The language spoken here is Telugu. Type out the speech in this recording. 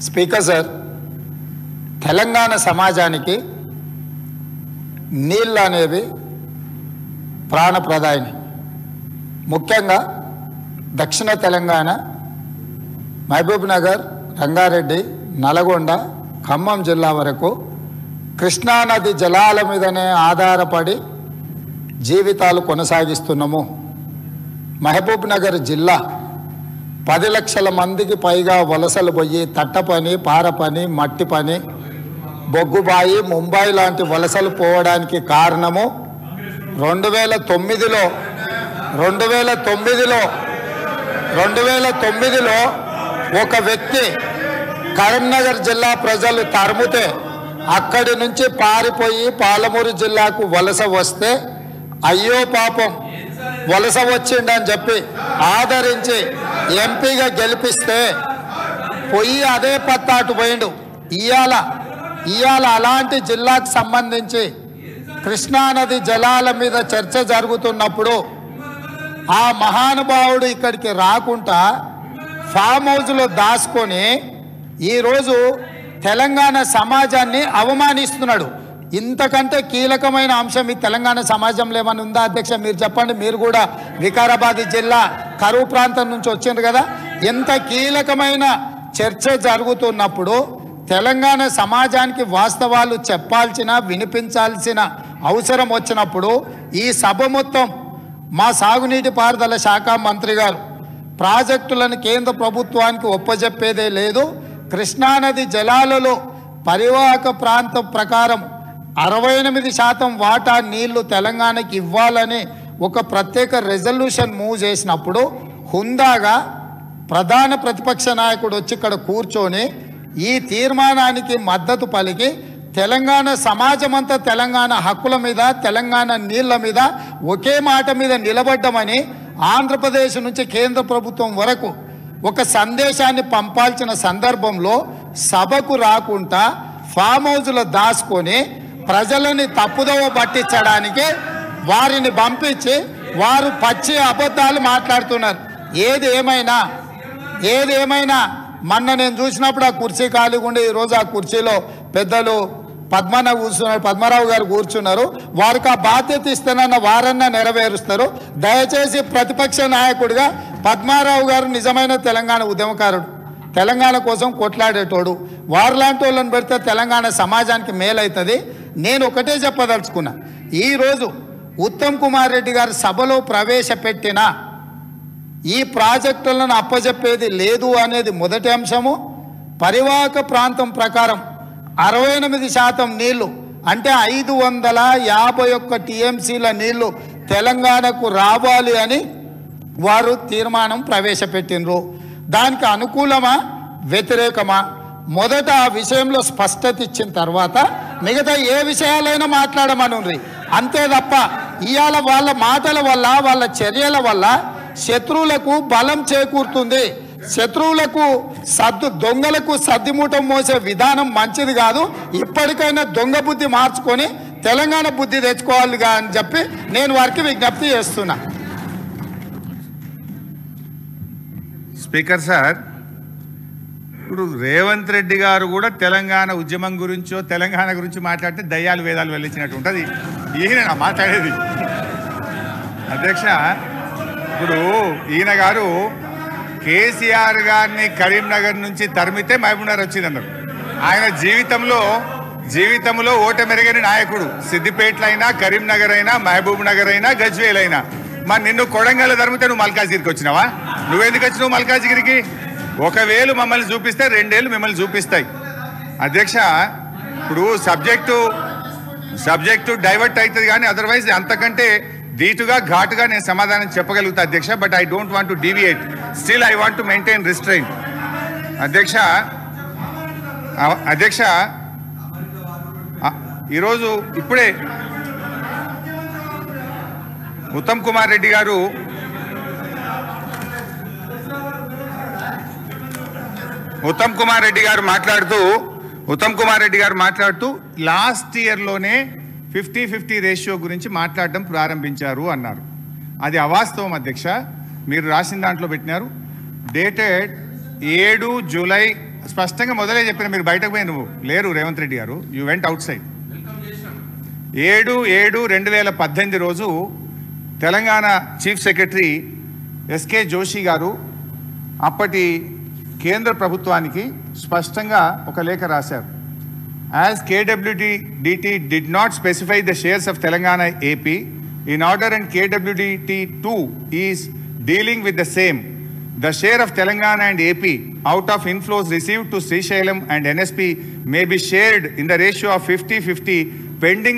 స్పీకర్ సార్, తెలంగాణ సమాజానికి నీళ్ళు అనేవి ప్రాణప్రదాయిని. ముఖ్యంగా దక్షిణ తెలంగాణ, మహబూబ్ నగర్, రంగారెడ్డి, నల్గొండ, ఖమ్మం జిల్లా వరకు కృష్ణానది జలాల మీదనే ఆధారపడి జీవితాలు కొనసాగిస్తున్నాము. మహబూబ్ నగర్ జిల్లా 10 లక్షల మందికి పైగా వలసలు పోయి తట్ట పని, పార పని, మట్టి పని, బొగ్గుబాయి, ముంబై లాంటి వలసలు పోవడానికి కారణము 2009లో ఒక వ్యక్తి కరీంనగర్ జిల్లా ప్రజలు తరుముతే అక్కడి నుంచి పారిపోయి పాలమూరు జిల్లాకు వలస వస్తే అయ్యో పాపం వలస వచ్చిండని చెప్పి ఆదరించి ఎంపీగా గెలిపిస్తే పోయి అదే పత్తాటు పోయిండు. ఇవాళ అలాంటి జిల్లాకు సంబంధించి కృష్ణానది జలాల మీద చర్చ జరుగుతున్నప్పుడు ఆ మహానుభావుడు ఇక్కడికి రాకుండా ఫామ్ హౌస్లో దాచుకొని ఈరోజు తెలంగాణ సమాజాన్ని అవమానిస్తున్నాడు. ఇంతకంటే కీలకమైన అంశం ఈ తెలంగాణ సమాజంలో ఏమైనా ఉందా అధ్యక్ష? మీరు చెప్పండి. మీరు కూడా వికారాబాద్ జిల్లా కరువు ప్రాంతం నుంచి వచ్చిండ్రు కదా. ఎంత కీలకమైన చర్చ జరుగుతున్నప్పుడు తెలంగాణ సమాజానికి వాస్తవాలు చెప్పాల్సిన, వినిపించాల్సిన అవసరం వచ్చినప్పుడు ఈ సభ మొత్తం మా సాగునీటి పారుదల శాఖ మంత్రి గారు ప్రాజెక్టులను కేంద్ర ప్రభుత్వానికి ఒప్పజెప్పేదే లేదు, కృష్ణానది జలాలలో పరివాహక ప్రాంతం ప్రకారం 68% వాటా నీళ్లు తెలంగాణకి ఇవ్వాలని ఒక ప్రత్యేక రెజల్యూషన్ మూవ్ చేసినప్పుడు హుందాగా ప్రధాన ప్రతిపక్ష నాయకుడు వచ్చి ఇక్కడ కూర్చొని ఈ తీర్మానానికి మద్దతు పలికి తెలంగాణ సమాజమంతా తెలంగాణ హక్కుల మీద, తెలంగాణ నీళ్ల మీద ఒకే మాట మీద నిలబడ్డమని ఆంధ్రప్రదేశ్ నుంచి కేంద్ర ప్రభుత్వం వరకు ఒక సందేశాన్ని పంపాల్సిన సందర్భంలో సభకు రాకుండా ఫామ్ హౌస్లో దాచుకొని ప్రజలని తప్పుదోవ పట్టించడానికి వారిని పంపించి వారు పచ్చి అబద్ధాలు మాట్లాడుతున్నారు. ఏది ఏమైనా మొన్న నేను చూసినప్పుడు ఆ కుర్చీ ఖాళీగా ఉండి ఈరోజు ఆ కుర్చీలో పెద్దలు పద్మరావు గారు కూర్చున్నారు. వారికి ఆ బాధ్యత ఇస్తానన్న వారన్నా నెరవేరుస్తారు. దయచేసి ప్రతిపక్ష నాయకుడిగా పద్మారావు గారు నిజమైన తెలంగాణ ఉద్యమకారుడు, తెలంగాణ కోసం కొట్లాడేటోడు. వారిలాంటి వాళ్ళని పెడితే తెలంగాణ సమాజానికి మేలవుతుంది. నేను ఒకటే చెప్పదలుచుకున్నా, ఈరోజు ఉత్తమ్ కుమార్ రెడ్డి గారు సభలో ప్రవేశపెట్టిన ఈ ప్రాజెక్టులను అప్పజెప్పేది లేదు అనేది మొదటి అంశము. పరివాహక ప్రాంతం ప్రకారం 68% నీళ్లు అంటే 551 టీఎంసీల నీళ్లు తెలంగాణకు రావాలి అని వారు తీర్మానం ప్రవేశపెట్టినరు. దానికి అనుకూలమా వ్యతిరేకమా మొదట ఆ విషయంలో స్పష్టత ఇచ్చిన తర్వాత మిగతా ఏ విషయాలైనా మాట్లాడమనుండ్రి. అంతే తప్ప ఇవాళ వాళ్ళ మాటల వల్ల, వాళ్ళ చర్యల వల్ల శత్రువులకు బలం చేకూరుతుంది. శత్రువులకు దొంగలకు సద్దిమూటం మోసే విధానం మంచిది కాదు. ఇప్పటికైనా దొంగ బుద్ధి మార్చుకొని తెలంగాణ బుద్ధి తెచ్చుకోవాలిగా అని చెప్పి నేను వారికి విజ్ఞప్తి చేస్తున్నా. స్పీకర్ సార్, ఇప్పుడు రేవంత్ రెడ్డి గారు కూడా తెలంగాణ ఉద్యమం గురించో తెలంగాణ గురించి మాట్లాడితే దయ్యాలు వేదాలు వెళ్ళించినట్టు ఉంటుంది. ఈయన మాట్లాడేది అధ్యక్ష. ఇప్పుడు ఈయన గారు కేసీఆర్ గారిని కరీంనగర్ నుంచి తరిమితే మహబూబ్నగర్ వచ్చిందన్నారు. ఆయన జీవితంలో ఓటమెరగని నాయకుడు. సిద్దిపేటలో అయినా, కరీంనగర్ అయినా, మహబూబ్ నగర్ అయినా, గజ్వేల్ అయినా. మరి నిన్ను కొడంగల్ తరిమితే నువ్వు మల్కాజ్గిరికి వచ్చినావా? నువ్వెందుకు వచ్చినావు మల్కాజ్గిరికి? ఒకవేళ మమ్మల్ని చూపిస్తే 2 ఏళ్ళు మిమ్మల్ని చూపిస్తాయి. అధ్యక్ష, ఇప్పుడు సబ్జెక్టు డైవర్ట్ అవుతుంది కానీ అదర్వైజ్ అంతకంటే ధీటుగా ఘాటుగా నేను సమాధానం చెప్పగలుగుతా అధ్యక్ష. But I don't want to deviate, still I want to maintain restrain. అధ్యక్ష ఈరోజు ఇప్పుడే ఉత్తమ్ కుమార్ రెడ్డి గారు మాట్లాడుతూ లాస్ట్ ఇయర్లోనే 50-50 రేషియో గురించి మాట్లాడడం ప్రారంభించారు అన్నారు. అది అవాస్తవం అధ్యక్ష. మీరు రాసిన దాంట్లో పెట్టినారు డేటెడ్ 7 జూలై స్పష్టంగా మొదలే చెప్పిన, మీరు బయటకు పోయి నువ్వు లేరు రేవంత్ రెడ్డి గారు, యూ వెంట్ అవుట్ సైడ్. 7/7/2018 రోజు Telangana chief secretary S K Joshi garu అప్పటి కేంద్ర ప్రభుత్వానికి స్పష్టంగా ఒక లేఖ రాశారు. As KWDT did not specify the shares of Telangana AP in order and KWDT2 is dealing with the same, the share of Telangana and AP out of inflows received to Srisailam and NSP may be shared in the ratio of 50-50 pending